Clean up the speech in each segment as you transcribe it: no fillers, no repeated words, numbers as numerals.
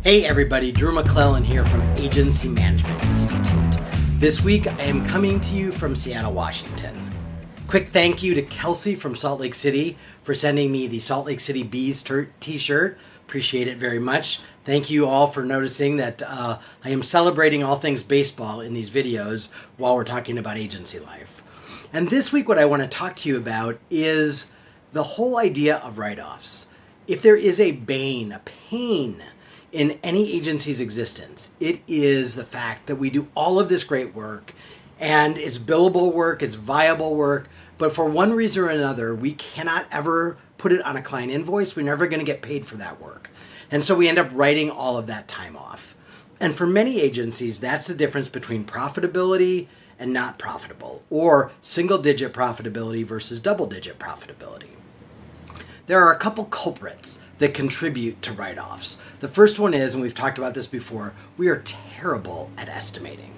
Hey everybody, Drew McClellan here from Agency Management Institute. This week I am coming to you from Seattle, Washington. Quick thank you to Kelsey from Salt Lake City for sending me the Salt Lake City Bees t-shirt. Appreciate it very much. Thank you all for noticing that I am celebrating all things baseball in these videos while we're talking about agency life. And this week what I want to talk to you about is the whole idea of write-offs. If there is a bane, a pain in any agency's existence, it is the fact that we do all of this great work and it's billable work, it's viable work, but for one reason or another, we cannot ever put it on a client invoice. We're never going to get paid for that work. And so we end up writing all of that time off. And for many agencies, that's the difference between profitability and not profitable, or single-digit profitability versus double-digit profitability. There are a couple culprits that contribute to write-offs. The first one is, and we've talked about this before, we are terrible at estimating.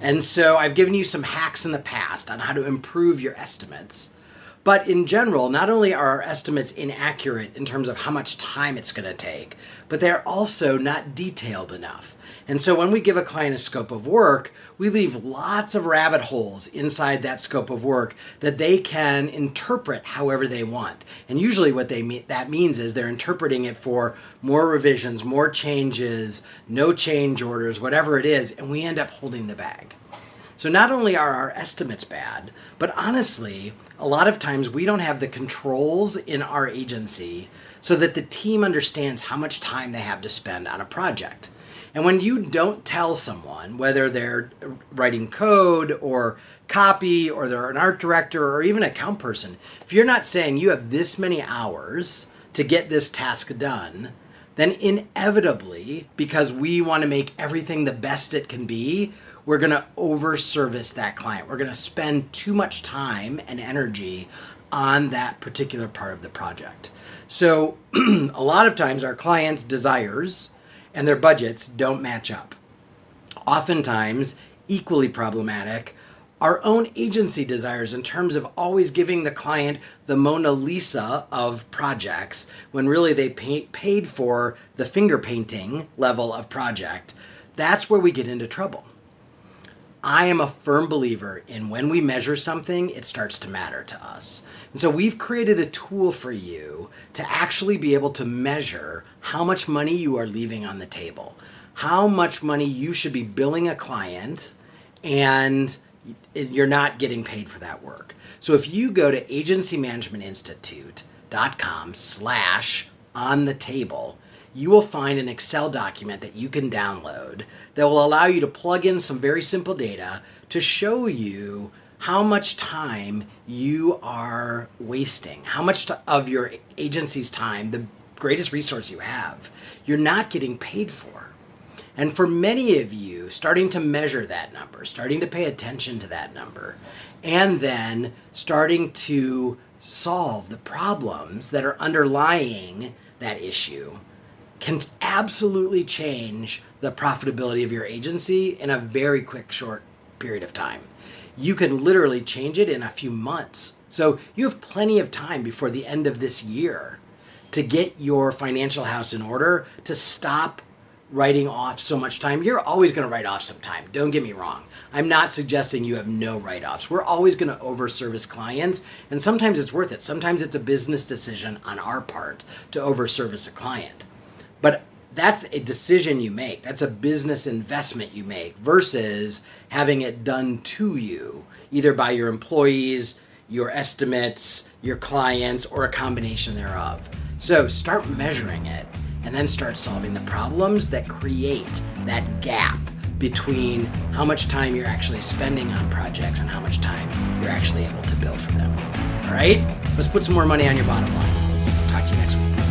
And so I've given you some hacks in the past on how to improve your estimates. But in general, not only are our estimates inaccurate in terms of how much time it's going to take, but they're also not detailed enough. And so when we give a client a scope of work, we leave lots of rabbit holes inside that scope of work that they can interpret however they want. And usually what that means is they're interpreting it for more revisions, more changes, no change orders, whatever it is, and we end up holding the bag. So not only are our estimates bad, but honestly, a lot of times we don't have the controls in our agency so that the team understands how much time they have to spend on a project. And when you don't tell someone, whether they're writing code or copy or they're an art director or even an account person, if you're not saying you have this many hours to get this task done, then inevitably, because we want to make everything the best it can be, we're going to over-service that client. We're going to spend too much time and energy on that particular part of the project. So a lot of times our clients' desires and their budgets don't match up. Oftentimes, equally problematic, our own agency desires in terms of always giving the client the Mona Lisa of projects when really they paid for the finger painting level of project. That's where we get into trouble. I am a firm believer in when we measure something, it starts to matter to us. And so we've created a tool for you to actually be able to measure how much money you are leaving on the table, how much money you should be billing a client, and you're not getting paid for that work. So if you go to agencymanagementinstitute.com/on-the-table, you will find an Excel document that you can download that will allow you to plug in some very simple data to show you how much time you are wasting, how much of your agency's time, the greatest resource you have, you're not getting paid for. And for many of you, starting to measure that number, starting to pay attention to that number, and then starting to solve the problems that are underlying that issue can absolutely change the profitability of your agency in a very quick, short period of time. You can literally change it in a few months. So you have plenty of time before the end of this year to get your financial house in order, to stop writing off so much time. You're always going to write off some time. Don't get me wrong. I'm not suggesting you have no write-offs. We're always going to over-service clients, and sometimes it's worth it. Sometimes it's a business decision on our part to over-service a client. But that's a decision you make. That's a business investment you make versus having it done to you, either by your employees, your estimates, your clients, or a combination thereof. So start measuring it and then start solving the problems that create that gap between how much time you're actually spending on projects and how much time you're actually able to bill for them. All right? Let's put some more money on your bottom line. Talk to you next week.